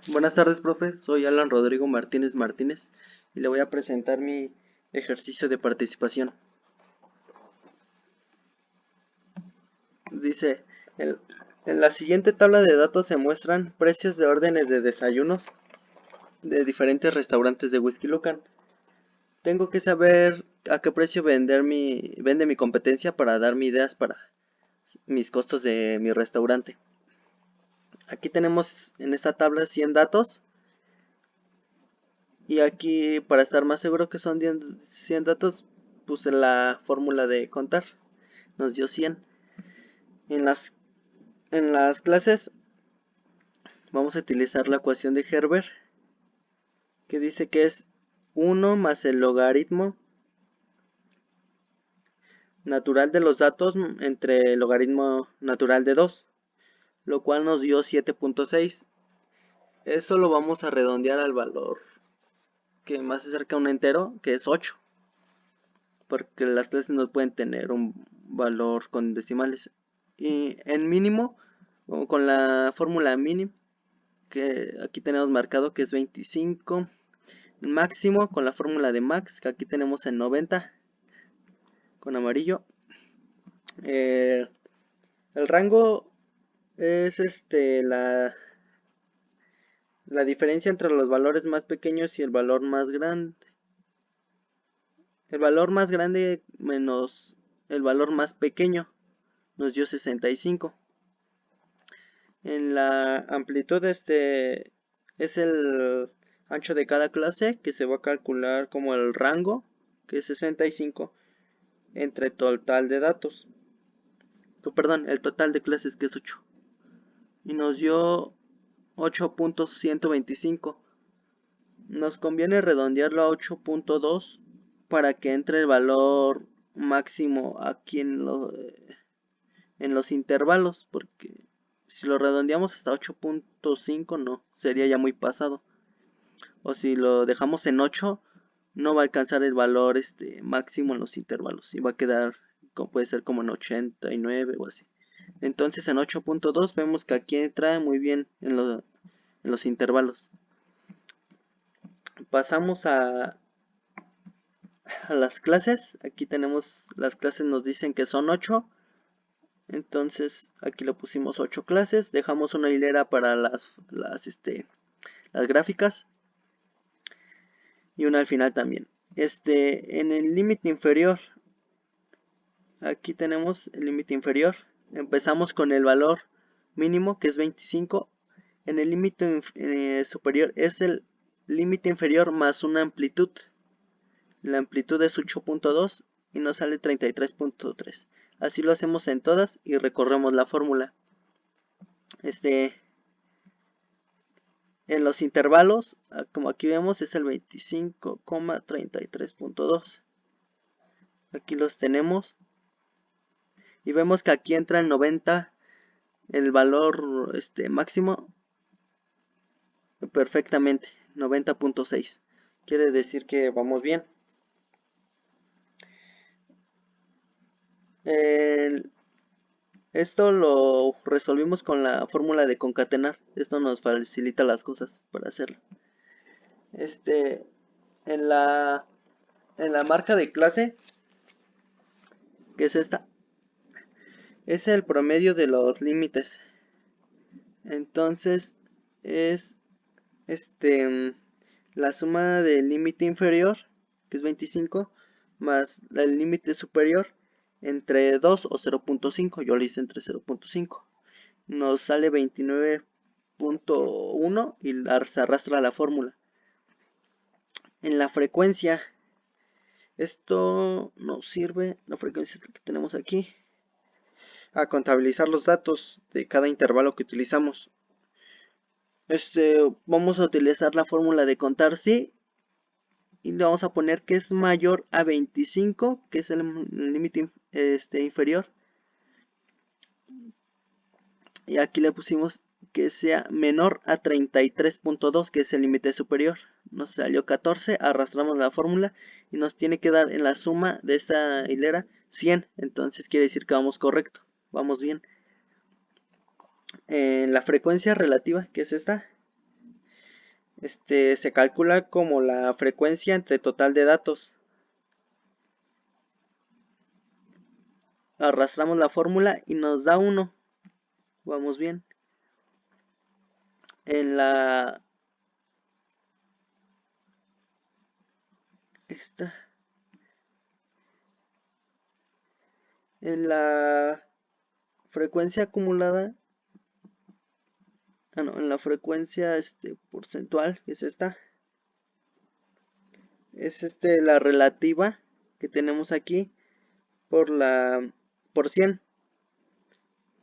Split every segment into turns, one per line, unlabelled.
Buenas tardes, profe. Soy Alan Rodrigo Martínez Martínez y le voy a presentar mi ejercicio de participación. Dice, en, en la siguiente tabla de datos se muestran precios de órdenes de desayunos de diferentes restaurantes de Whisky Lucan. Tengo que saber a qué precio vende mi competencia para darme ideas para mis costos de mi restaurante. Aquí tenemos en esta tabla 100 datos. Y aquí, para estar más seguro que son 100 datos, puse la fórmula de contar. Nos dio 100. En las, en las clases vamos a utilizar la ecuación de Herbert, que dice que es 1 más el logaritmo natural de los datos entre el logaritmo natural de 2, lo cual nos dio 7.6. Eso lo vamos a redondear al valor que más se acerca a un entero, que es 8, porque las clases no pueden tener un valor con decimales. Y en mínimo, o con la fórmula mínima, que aquí tenemos marcado que es 25. Máximo con la fórmula de max, que aquí tenemos en 90 con amarillo. El rango es la diferencia entre los valores más pequeños y el valor más grande. El valor más grande menos el valor más pequeño nos dio 65. En la amplitud es el ancho de cada clase, que se va a calcular como el rango, que es 65, entre total de datos. Perdón, el total de clases, que es 8. Y nos dio 8.125. Nos conviene redondearlo a 8.2 para que entre el valor máximo aquí en los intervalos, porque si lo redondeamos hasta 8.5 no, sería ya muy pasado. O si lo dejamos en 8, no va a alcanzar el valor máximo en los intervalos y va a quedar, puede ser como en 89 o así. Entonces en 8.2 vemos que aquí entra muy bien en los intervalos. Pasamos a las clases. Aquí tenemos las clases, nos dicen que son 8. Entonces aquí le pusimos 8 clases. Dejamos una hilera para las gráficas. Y una al final también. En el límite inferior, aquí tenemos el límite inferior. Empezamos con el valor mínimo, que es 25. En el límite superior es el límite inferior más una amplitud. La amplitud es 8.2 y nos sale 33.3. Así lo hacemos en todas y recorremos la fórmula. En los intervalos, como aquí vemos, es el 25,33.2. Aquí los tenemos. Y vemos que aquí entra el 90, el valor máximo, perfectamente, 90.6. Quiere decir que vamos bien. Esto lo resolvimos con la fórmula de concatenar. Esto nos facilita las cosas para hacerlo. En la marca de clase, que es esta, es el promedio de los límites. Entonces es la suma del límite inferior, que es 25, más el límite superior entre 2 o 0.5. Yo lo hice entre 0.5. Nos sale 29.1 y se arrastra la fórmula. En la frecuencia, esto nos sirve, la frecuencia que tenemos aquí, a contabilizar los datos de cada intervalo que utilizamos. Vamos a utilizar la fórmula de contar sí, y le vamos a poner que es mayor a 25, que es el límite inferior. Y aquí le pusimos que sea menor a 33.2, que es el límite superior. Nos salió 14, arrastramos la fórmula y nos tiene que dar en la suma de esta hilera 100. Entonces quiere decir que vamos correcto, vamos bien. En la frecuencia relativa, que es esta, se calcula como la frecuencia entre total de datos. Arrastramos la fórmula y nos da 1. Vamos bien. En la en la frecuencia acumulada, en la frecuencia porcentual, que es esta, es la relativa que tenemos aquí por 100.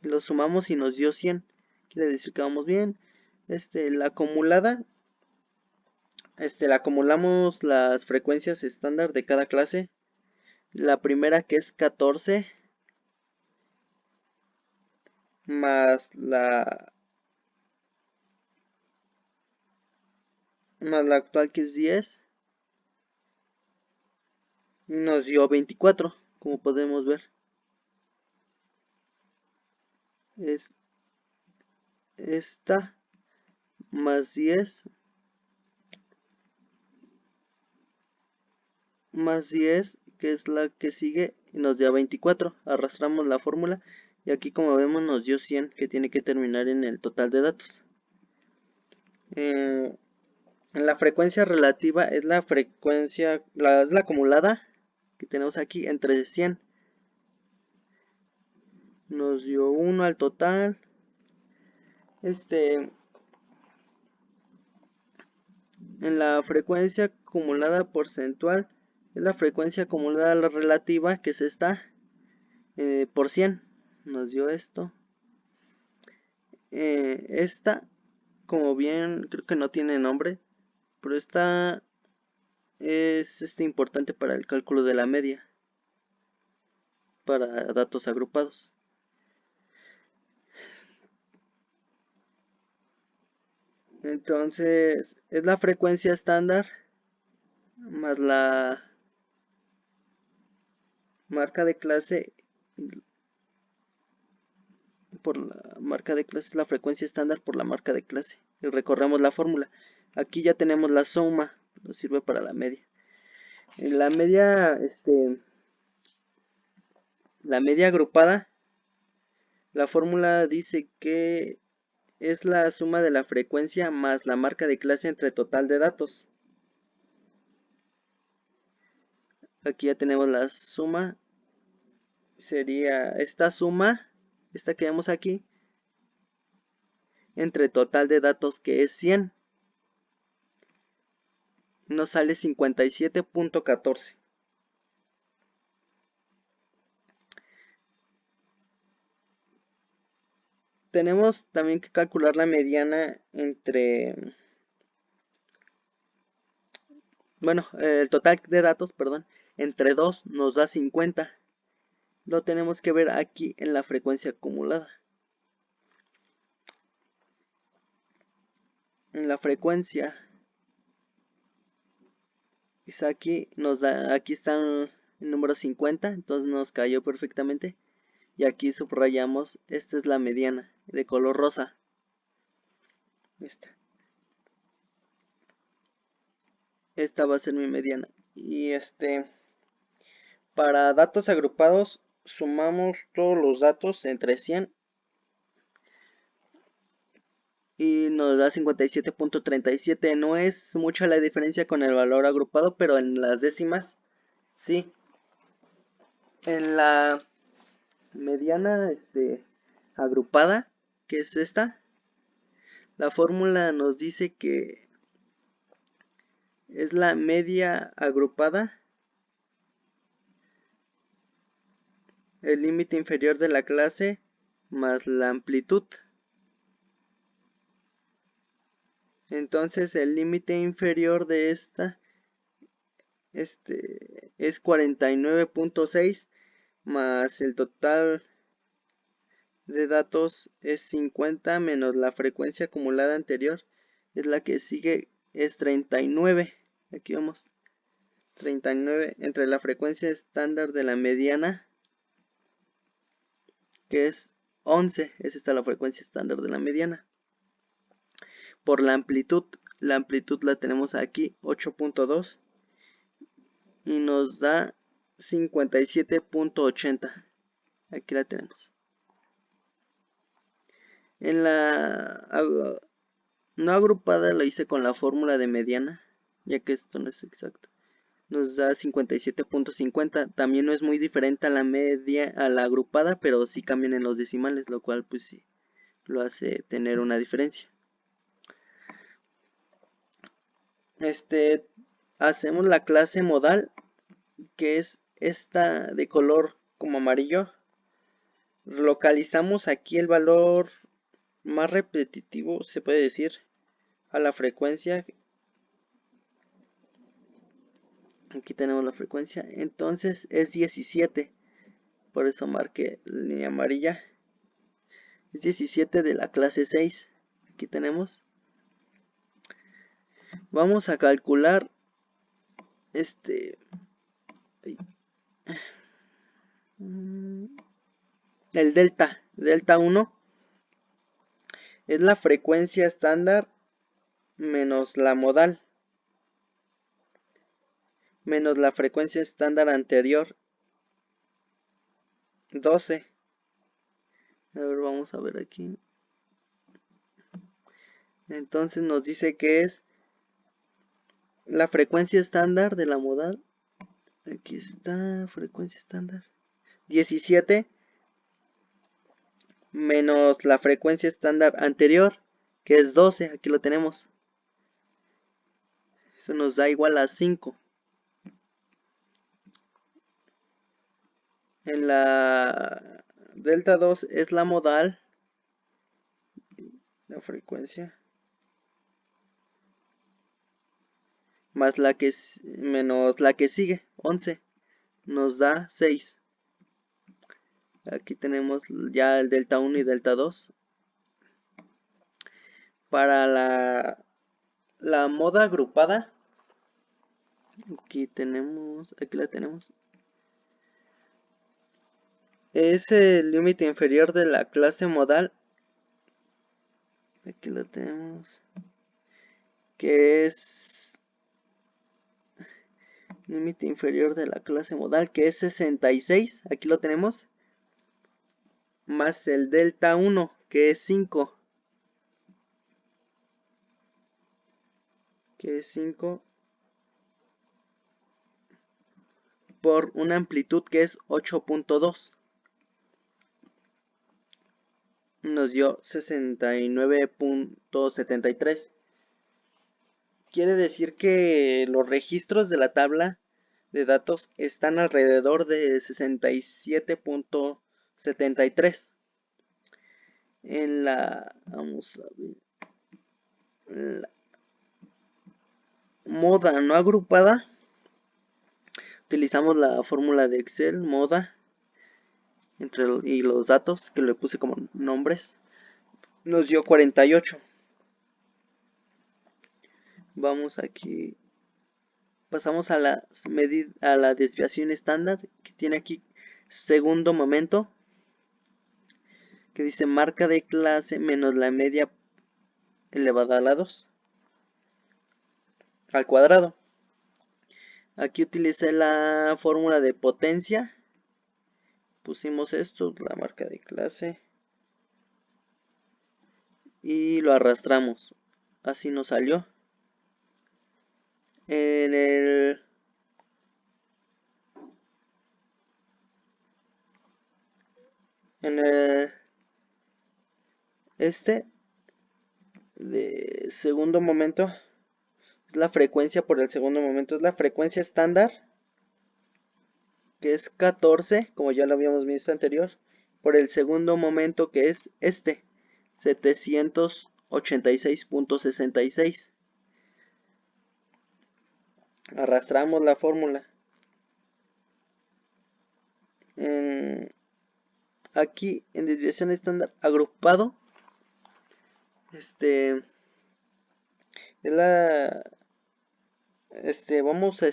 Lo sumamos y nos dio 100. Quiere decir que vamos bien. La acumulada, la acumulamos las frecuencias estándar de cada clase. La primera, que es 14, más la actual, que es 10, y nos dio 24, como podemos ver. Es esta más 10 más 10, que es la que sigue, y nos da 24. Arrastramos la fórmula y aquí, como vemos, nos dio 100, que tiene que terminar en el total de datos. La frecuencia relativa es la frecuencia, es la acumulada que tenemos aquí entre 100. Nos dio 1 al total. En la frecuencia acumulada porcentual es la frecuencia acumulada a la relativa, que es esta, por 100. Nos dio esto. Esta, como bien, creo que no tiene nombre, pero esta es importante para el cálculo de la media, para datos agrupados. Entonces, es la frecuencia estándar más la marca de clase. Por la marca de clase es la frecuencia estándar por la marca de clase. Y recorremos la fórmula. Aquí ya tenemos la suma, nos sirve para la media. En la media, la media agrupada, la fórmula dice que es la suma de la frecuencia más la marca de clase entre total de datos. Aquí ya tenemos la suma. Sería esta suma, esta que vemos aquí, entre total de datos, que es 100. Nos sale 57.14. Tenemos también que calcular la mediana entre, el total de datos, perdón, entre 2 nos da 50. Lo tenemos que ver aquí en la frecuencia acumulada. En la frecuencia, es aquí, aquí está el número 50, entonces nos cayó perfectamente. Y aquí subrayamos, esta es la mediana, de color rosa. Esta va a ser mi mediana. Y para datos agrupados, sumamos todos los datos entre 100 y nos da 57.37. No es mucha la diferencia con el valor agrupado, pero en las décimas sí. En la mediana agrupada, que es esta, la fórmula nos dice que es la media agrupada, el límite inferior de la clase más la amplitud. Entonces el límite inferior de esta es 49.6, más el total de datos es 50, menos la frecuencia acumulada anterior, es la que sigue, es 39. Aquí vamos, 39 entre la frecuencia estándar de la mediana, que es 11. Es esta la frecuencia estándar de la mediana, por la amplitud. la amplitud la tenemos aquí, 8.2, y nos da 57.80. Aquí la tenemos. En la no agrupada lo hice con la fórmula de mediana, ya que esto no es exacto. Nos da 57.50. También no es muy diferente a la media, a la agrupada, pero sí cambian en los decimales, lo cual pues sí lo hace tener una diferencia. Hacemos la clase modal, que es esta de color como amarillo. Localizamos aquí el valor más repetitivo, se puede decir, a la frecuencia. Aquí tenemos la frecuencia, entonces es 17, por eso marqué línea amarilla. Es 17 de la clase 6. Aquí tenemos. Vamos a calcular el delta 1 es la frecuencia estándar menos la modal menos la frecuencia estándar anterior, 12. A ver, vamos a ver aquí. Entonces nos dice que es la frecuencia estándar de la modal. Aquí está, frecuencia estándar 17 menos la frecuencia estándar anterior, que es 12. Aquí lo tenemos. Eso nos da igual a 5. En la delta 2 es la modal, la frecuencia, más la que menos la que sigue, 11, nos da 6. Aquí tenemos ya el delta 1 y delta 2. Para la moda agrupada, aquí la tenemos. Es el límite inferior de la clase modal. Aquí lo tenemos. Que es límite inferior de la clase modal, que es 66. Aquí lo tenemos. Más el delta 1, que es 5. Que es 5. Por una amplitud que es 8.2. Nos dio 69.73. Quiere decir que los registros de la tabla de datos están alrededor de 67.73. En la, vamos a ver, la moda no agrupada, utilizamos la fórmula de Excel, moda, y los datos que le puse como nombres, nos dio 48. Vamos aquí, pasamos a la desviación estándar, que tiene aquí segundo momento, que dice marca de clase menos la media elevada a la 2 al cuadrado. Aquí utilicé la fórmula de potencia, pusimos esto, la marca de clase, y lo arrastramos. Así nos salió. En el de segundo momento es la frecuencia por el segundo momento, es la frecuencia estándar, que es 14, como ya lo habíamos visto anterior, por el segundo momento, que es 786.66. Arrastramos la fórmula. Aquí en desviación estándar agrupado, es la vamos a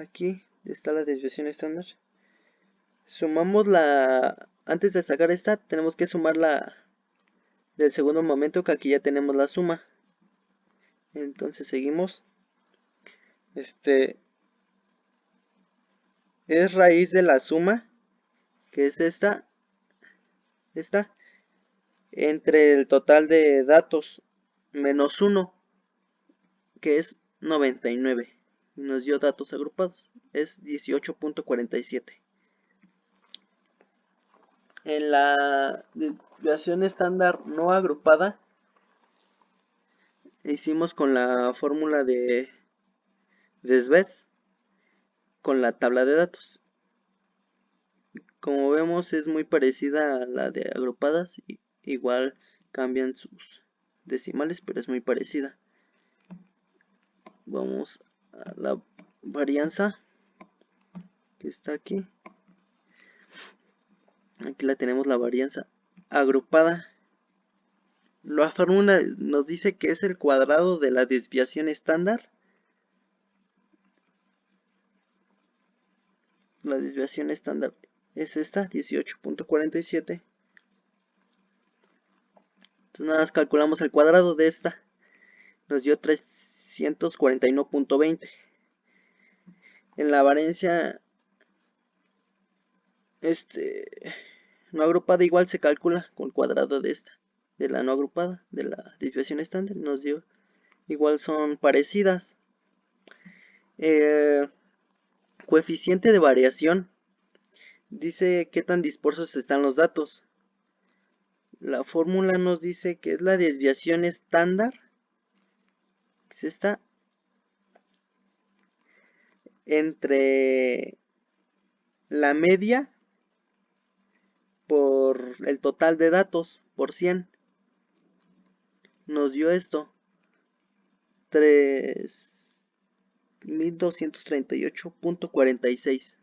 aquí está la desviación estándar. Sumamos antes de sacar esta, tenemos que sumar la del segundo momento, que aquí ya tenemos la suma. Entonces seguimos. Es raíz de la suma, que es esta, entre el total de datos menos 1, que es 99. Y nos dio datos agrupados. Es 18.47. En la desviación estándar no agrupada, hicimos con la fórmula de Svet con la tabla de datos. Como vemos, es muy parecida a la de agrupadas, igual cambian sus decimales, pero es muy parecida. Vamos a la varianza que está aquí. Aquí la tenemos, la varianza agrupada. La fórmula nos dice que es el cuadrado de la desviación estándar. La desviación estándar es esta, 18.47. Entonces nada más calculamos el cuadrado de esta. Nos dio 341.20. En la varianza no agrupada igual se calcula con el cuadrado de esta. De la no agrupada, de la desviación estándar, nos dio igual, son parecidas. Coeficiente de variación dice qué tan dispersos están los datos. La fórmula nos dice que es la desviación estándar, que es esta, entre la media por el total de datos por 100. Nos dio esto, 3238.46.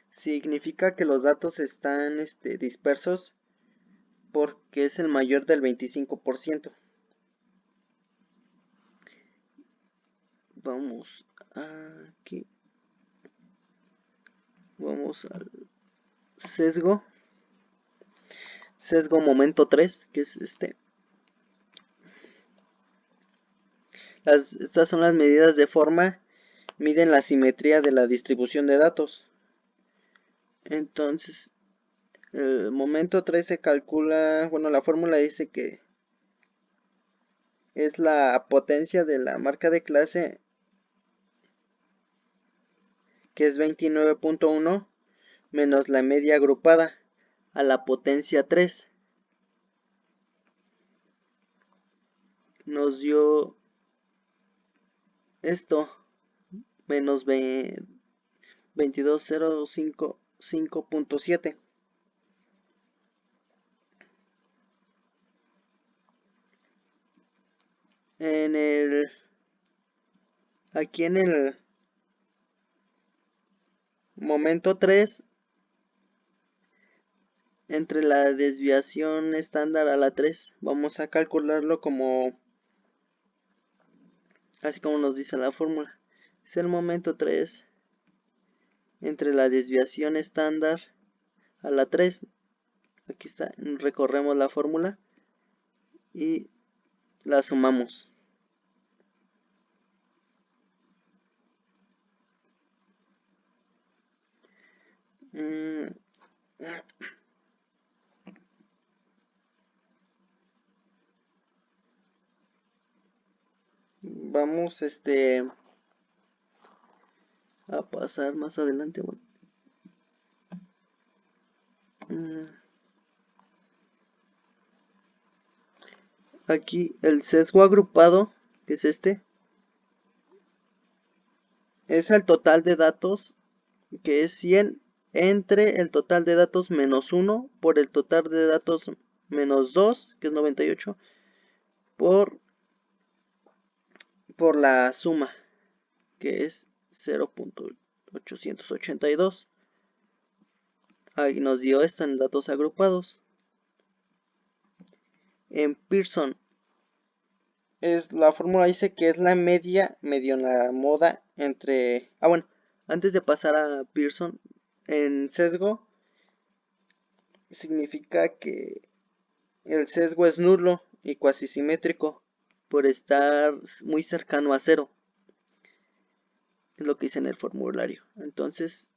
Significa que los datos están dispersos porque es el mayor del 25%. Vamos aquí. Vamos al sesgo. Sesgo momento 3, que es estas son las medidas de forma. Miden la simetría de la distribución de datos. Entonces, el momento 3 se calcula, bueno, la fórmula dice que es la potencia de la marca de clase, que es 29.1, menos la media agrupada a la potencia 3. Nos dio esto, menos 22055.7. Aquí en el momento 3, entre la desviación estándar a la 3, vamos a calcularlo como, así como nos dice la fórmula. Es el momento 3 entre la desviación estándar a la 3. Aquí está, recorremos la fórmula y la sumamos. Vamos a pasar más adelante. Bueno. Aquí el sesgo agrupado, que es es el total de datos, que es 100 entre el total de datos menos 1 por el total de datos menos 2, que es 98, por la suma, que es 0.882. Ahí nos dio esto en datos agrupados. En Pearson, la fórmula dice que es la media medio la moda entre... bueno, antes de pasar a Pearson, en sesgo significa que el sesgo es nulo y cuasi simétrico, por estar muy cercano a 0. Es lo que dice en el formulario. Entonces,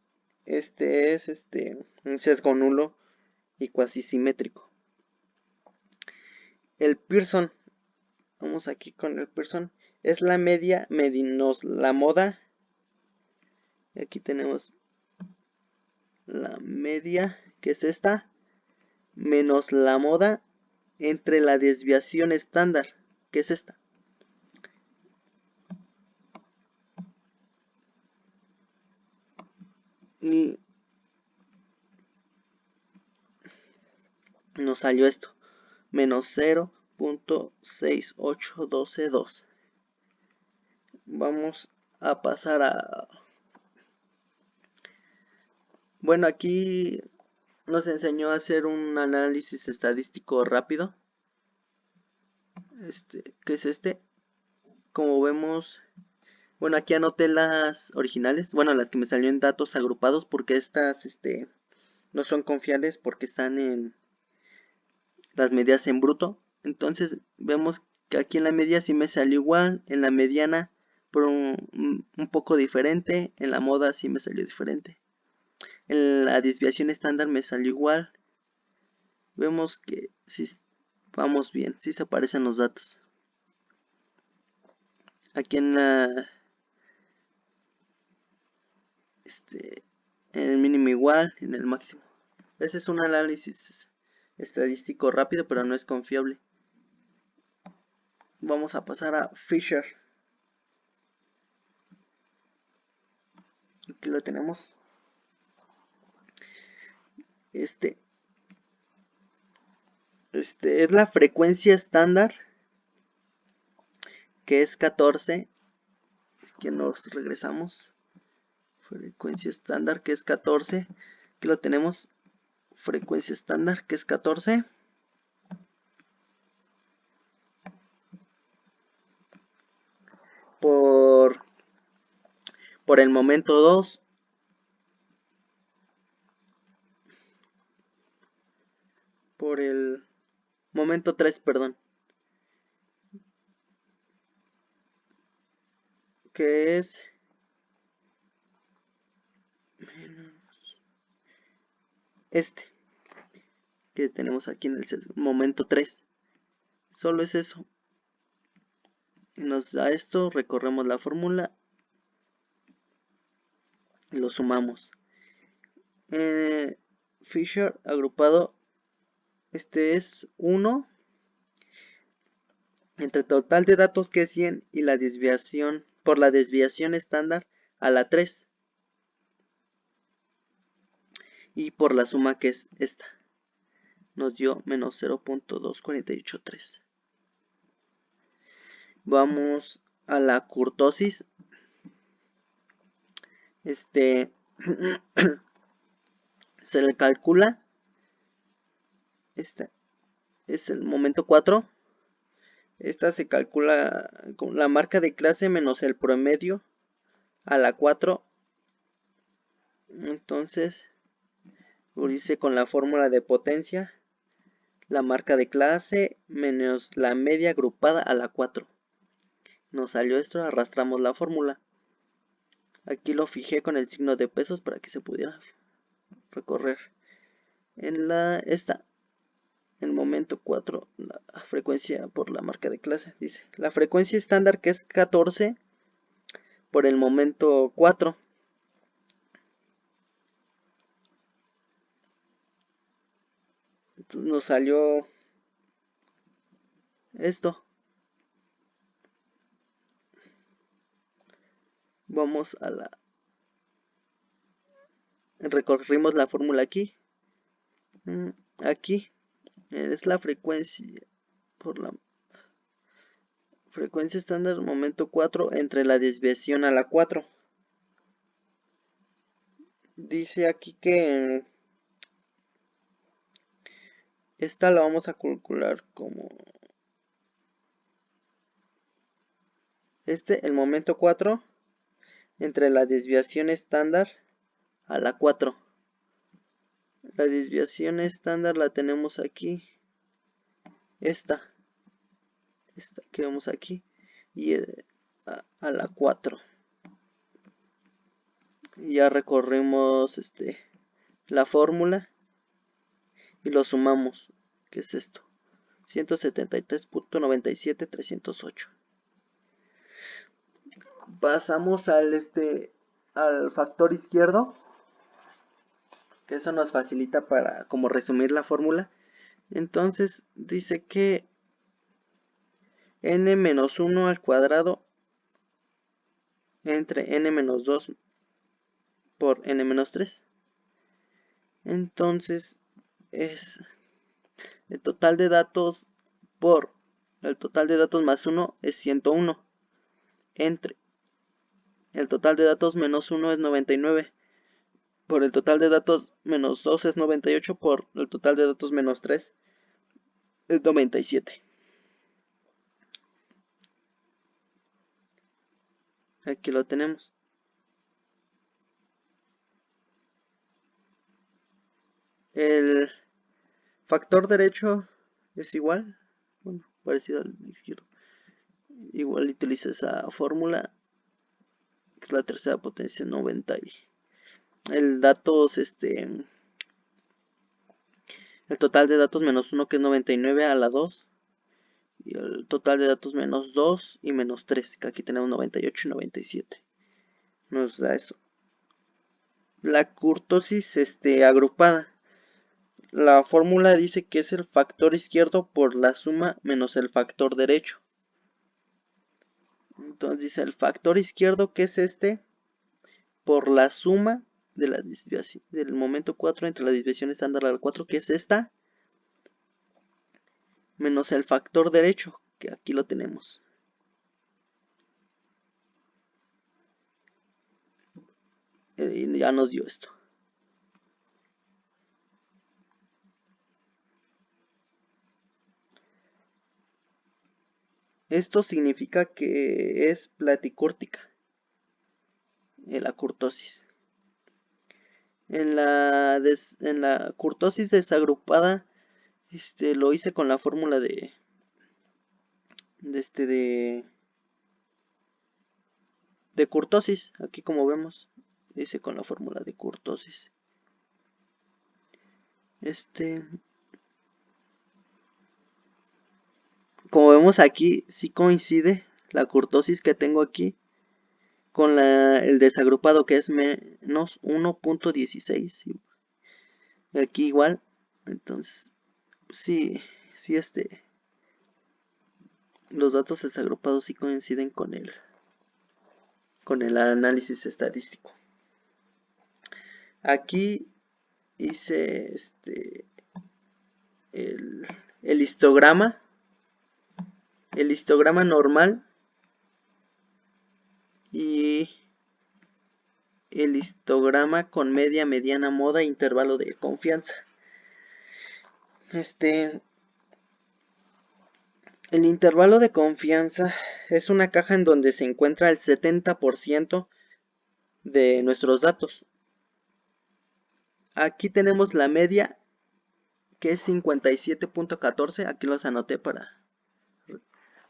este es un sesgo nulo y cuasi simétrico. El Pearson, vamos aquí con el Pearson, es la media menos la moda. Aquí tenemos la media, que es esta, menos la moda entre la desviación estándar, que es esta. Y nos salió esto, menos 0.68122. Vamos a pasar a... Bueno, aquí nos enseñó a hacer un análisis estadístico rápido. ¿Qué es este? Como vemos, bueno, aquí anoté las originales, bueno, las que me salió en datos agrupados, porque estas, no son confiables porque están en las medidas en bruto. Entonces vemos que aquí en la media sí me salió igual, en la mediana por un poco diferente, en la moda sí me salió diferente. En la desviación estándar me salió igual. Vemos que sí vamos bien, sí se aparecen los datos. Aquí en la en el mínimo igual, en el máximo. Ese es un análisis estadístico rápido, pero no es confiable. Vamos a pasar a Fisher. Aquí lo tenemos. Es la frecuencia estándar, que es 14. Aquí nos regresamos. Frecuencia estándar, que es 14. Aquí lo tenemos. Frecuencia estándar, que es 14. Por el momento 2. Por el momento 3, perdón. Que es que tenemos aquí en el momento 3. Solo es eso. Y nos da esto, recorremos la fórmula y lo sumamos. Fisher agrupado, es 1 entre total de datos, que es 100, y la desviación por la desviación estándar a la 3, y por la suma, que es esta, nos dio menos 0.2483. Vamos a la kurtosis. Se le calcula, esta es el momento 4. Esta se calcula con la marca de clase menos el promedio a la 4. Entonces, lo hice con la fórmula de potencia, la marca de clase menos la media agrupada a la 4. Nos salió esto, arrastramos la fórmula. Aquí lo fijé con el signo de pesos para que se pudiera recorrer. En el momento 4, la frecuencia por la marca de clase, dice la frecuencia estándar, que es 14 por el momento 4. Entonces nos salió esto. Vamos a recorrimos la fórmula aquí. Aquí es la frecuencia por la frecuencia estándar momento 4 entre la desviación a la 4. Dice aquí que esta la vamos a calcular como el momento 4 entre la desviación estándar a la 4. La desviación estándar la tenemos aquí, esta esta que vemos aquí, y a la 4. Ya recorrimos la fórmula y lo sumamos, que es esto, 173.97308. Pasamos al factor izquierdo, que eso nos facilita para como resumir la fórmula. Entonces dice que n-1 al cuadrado entre n-2 por n-3. Entonces es el total de datos por el total de datos más 1 es 101, entre el total de datos menos 1 es 99, por el total de datos menos 2 es 98, por el total de datos menos 3 es 97. Aquí lo tenemos. El factor derecho es igual, bueno, parecido al izquierdo. Igual utiliza esa fórmula, que es la tercera potencia 90. El datos, el total de datos menos 1, que es 99, a la 2. Y el total de datos menos 2 y menos 3, que aquí tenemos 98 y 97. Nos da eso. La kurtosis agrupada. La fórmula dice que es el factor izquierdo por la suma menos el factor derecho. Entonces dice el factor izquierdo, que es por la suma de la desviación del momento 4 entre la desviación estándar a la 4, que es esta, menos el factor derecho, que aquí lo tenemos. Y ya nos dio esto. Esto significa que es platicúrtica la kurtosis. En la kurtosis desagrupada, lo hice con la fórmula de kurtosis. Aquí, como vemos, hice con la fórmula de kurtosis. Como vemos aquí, sí coincide la kurtosis que tengo aquí con el desagrupado, que es menos 1.16. Aquí igual. Entonces, sí, los datos desagrupados sí coinciden con el análisis estadístico. Aquí hice el histograma. El histograma normal y el histograma con media, mediana, moda e intervalo de confianza. El intervalo de confianza es una caja en donde se encuentra el 70% de nuestros datos. Aquí tenemos la media, que es 57.14. Aquí los anoté para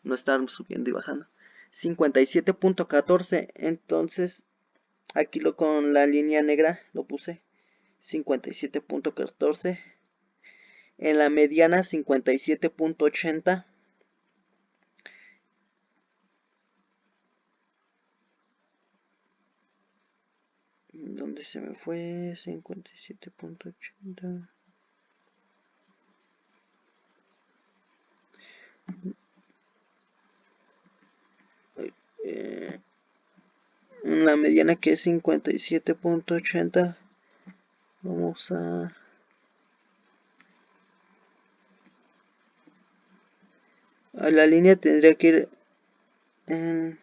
no estar subiendo y bajando. 57.14. Entonces aquí con la línea negra lo puse 57.14. En la mediana 57.80. ¿Dónde se me fue? 57.80. En la mediana, que es 57.80, vamos a la línea, tendría que ir en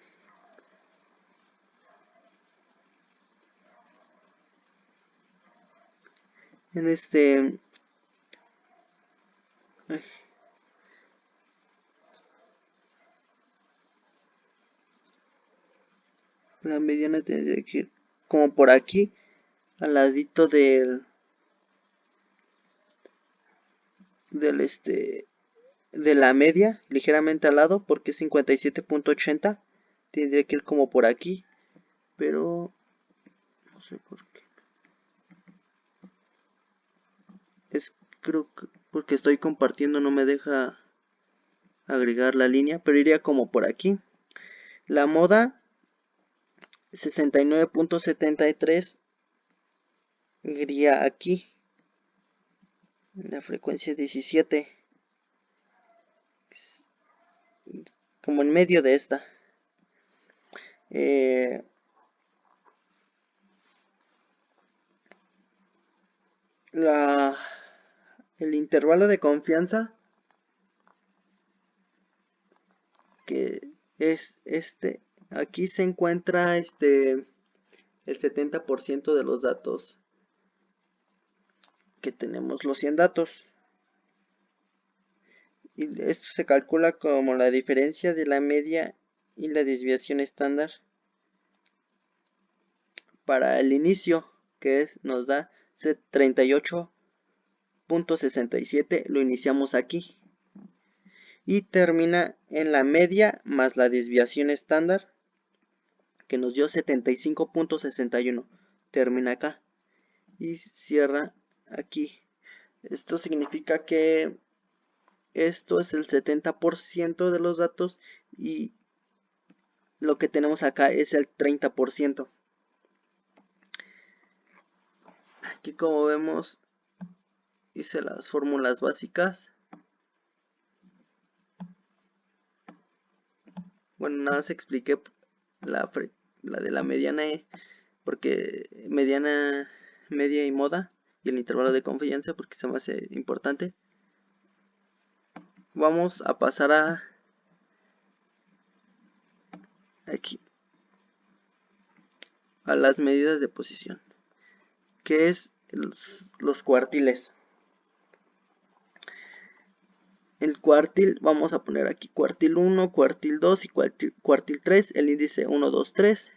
la mediana tendría que ir como por aquí, al ladito del de la media, ligeramente al lado, porque es 57.80. Tendría que ir como por aquí, pero no sé por qué. Creo que porque estoy compartiendo no me deja agregar la línea, pero iría como por aquí. La moda 69.73 iría aquí. La frecuencia 17, como en medio de esta. El intervalo de confianza, que es este, aquí se encuentra el 70% de los datos que tenemos, los 100 datos. Y esto se calcula como la diferencia de la media y la desviación estándar para el inicio, que nos da 38.67, lo iniciamos aquí. Y termina en la media más la desviación estándar, que nos dio 75.61. Termina acá. Y cierra aquí. Esto significa que esto es el 70% de los datos y lo que tenemos acá es el 30%. Aquí, como vemos, hice las fórmulas básicas. Bueno, nada más expliqué la de la mediana, porque mediana, media y moda, y el intervalo de confianza, porque se me hace importante. Vamos a pasar aquí a las medidas de posición, que es los cuartiles. El cuartil, vamos a poner aquí cuartil 1, cuartil 2 y cuartil 3, el índice 1, 2, 3.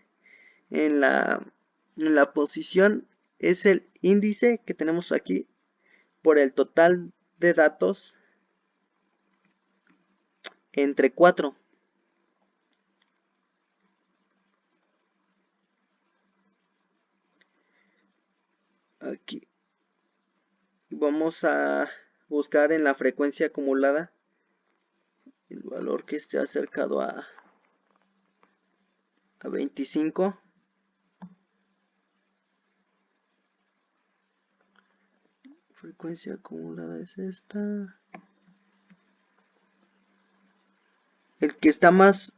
En la posición es el índice que tenemos aquí por el total de datos entre 4. Aquí vamos a buscar en la frecuencia acumulada el valor que esté acercado a 25. Frecuencia acumulada es esta. El que está más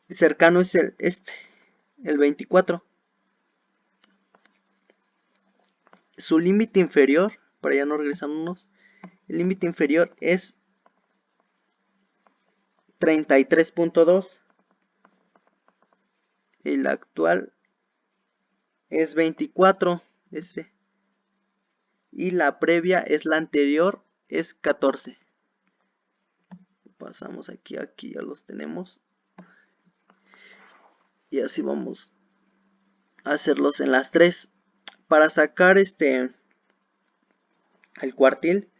cercano es el 24. Su límite inferior, para ya no regresarnos, el límite inferior es 33.2. El actual es 24. Y la previa es la anterior, es 14. Pasamos aquí ya los tenemos. Y así vamos a hacerlos en las 3. Para sacar el cuartil,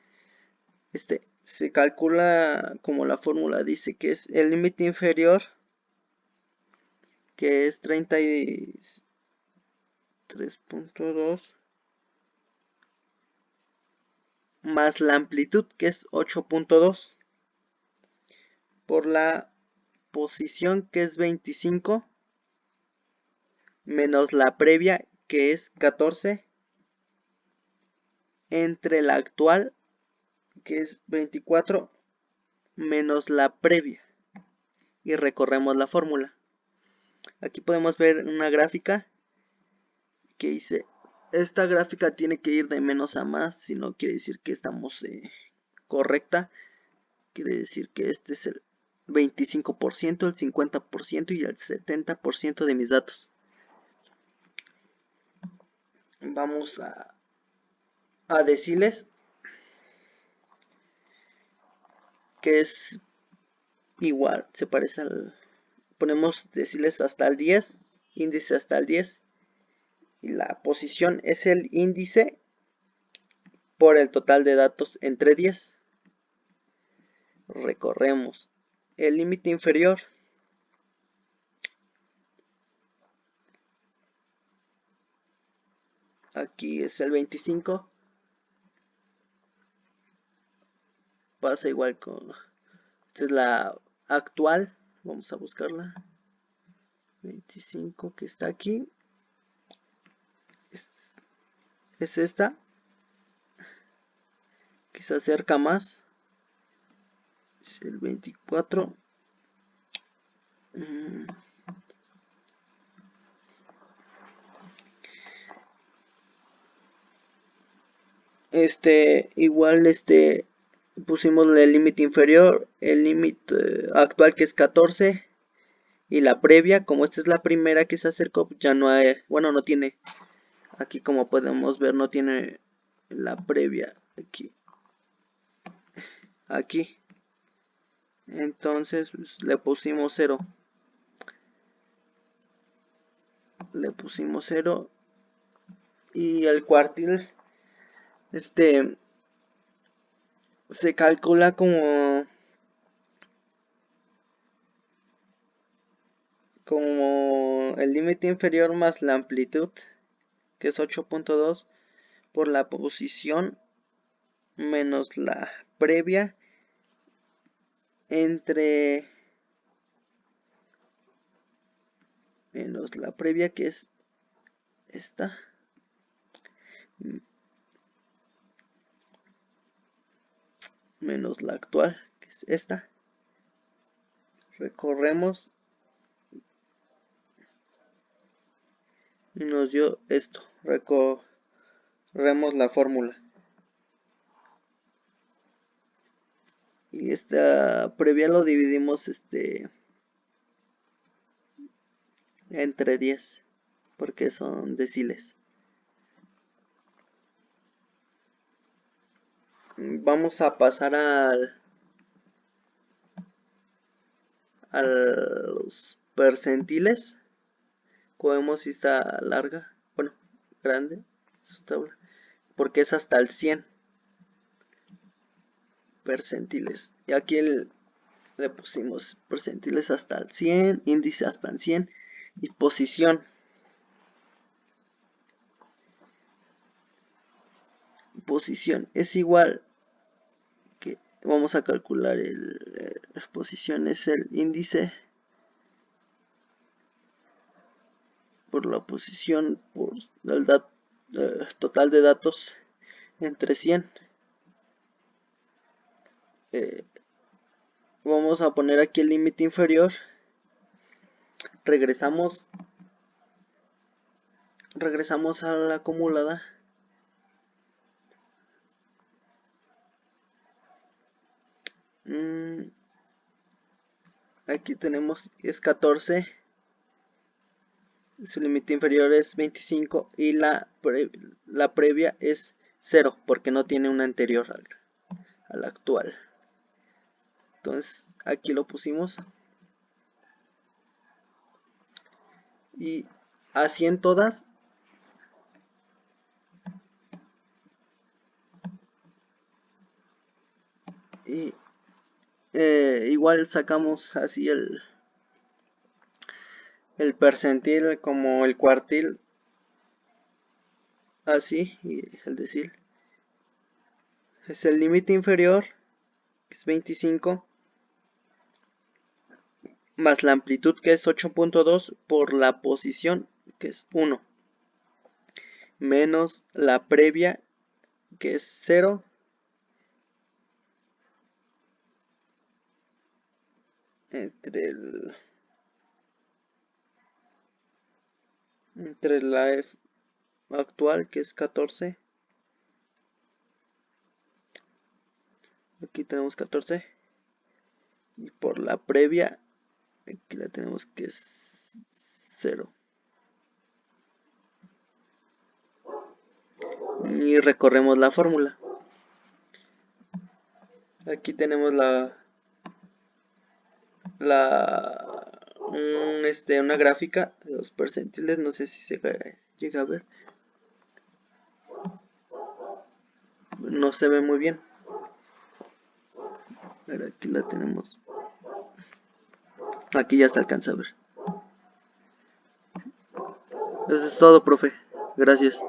se calcula como la fórmula dice, que es el límite inferior, que es 33.2, más la amplitud, que es 8.2, por la posición, que es 25, menos la previa, que es 14, entre la actual, que es 24, menos la previa. Y recorremos la fórmula. Aquí podemos ver una gráfica que dice, esta gráfica tiene que ir de menos a más, si no quiere decir que estamos correcta. Quiere decir que este es el 25%, el 50% y el 70% de mis datos. Vamos a decirles que es igual, se parece al... Ponemos deciles hasta el 10, índice hasta el 10. Y la posición es el índice por el total de datos entre 10. Recorremos el límite inferior. Aquí es el 25. Pasa igual con... Esta es la actual. Vamos a buscarla. 25 que está aquí. Es esta. Que se acerca más. Es el 24. Igual pusimos el límite inferior, el límite actual que es 14 y la previa, como esta es la primera que se acercó, ya no hay, bueno, no tiene, aquí como podemos ver no tiene la previa aquí, entonces pues, le pusimos 0, y el cuartil se calcula como el límite inferior más la amplitud, que es 8.2, por la posición menos la previa entre menos la previa que es esta menos la actual que es esta. Recorremos y nos dio esto. Recorremos la fórmula y esta previa lo dividimos entre 10 porque son deciles. Vamos a pasar a los percentiles. Como si está larga, bueno, grande su tabla, porque es hasta el 100 percentiles. Y aquí le pusimos percentiles hasta el 100, índice hasta el 100 y posición. Posición es igual que vamos a calcular la posición es el índice por la posición por el total de datos entre 100. Vamos a poner aquí el límite inferior. Regresamos a la acumulada. Aquí tenemos es 14, su límite inferior es 25 y la previa es 0 porque no tiene una anterior al actual. Entonces aquí lo pusimos y así en todas. Y igual sacamos así el percentil como el cuartil, así, y el decil es el límite inferior que es 25 más la amplitud que es 8.2 por la posición que es 1 menos la previa que es 0 entre la F actual que es 14. Aquí tenemos 14 y por la previa aquí la tenemos que es 0 y recorremos la fórmula. Aquí tenemos una gráfica de los percentiles, no sé si se llega a ver. no se ve muy bien. A ver, aquí la tenemos. Aquí ya se alcanza a ver. Eso es todo, profe. Gracias.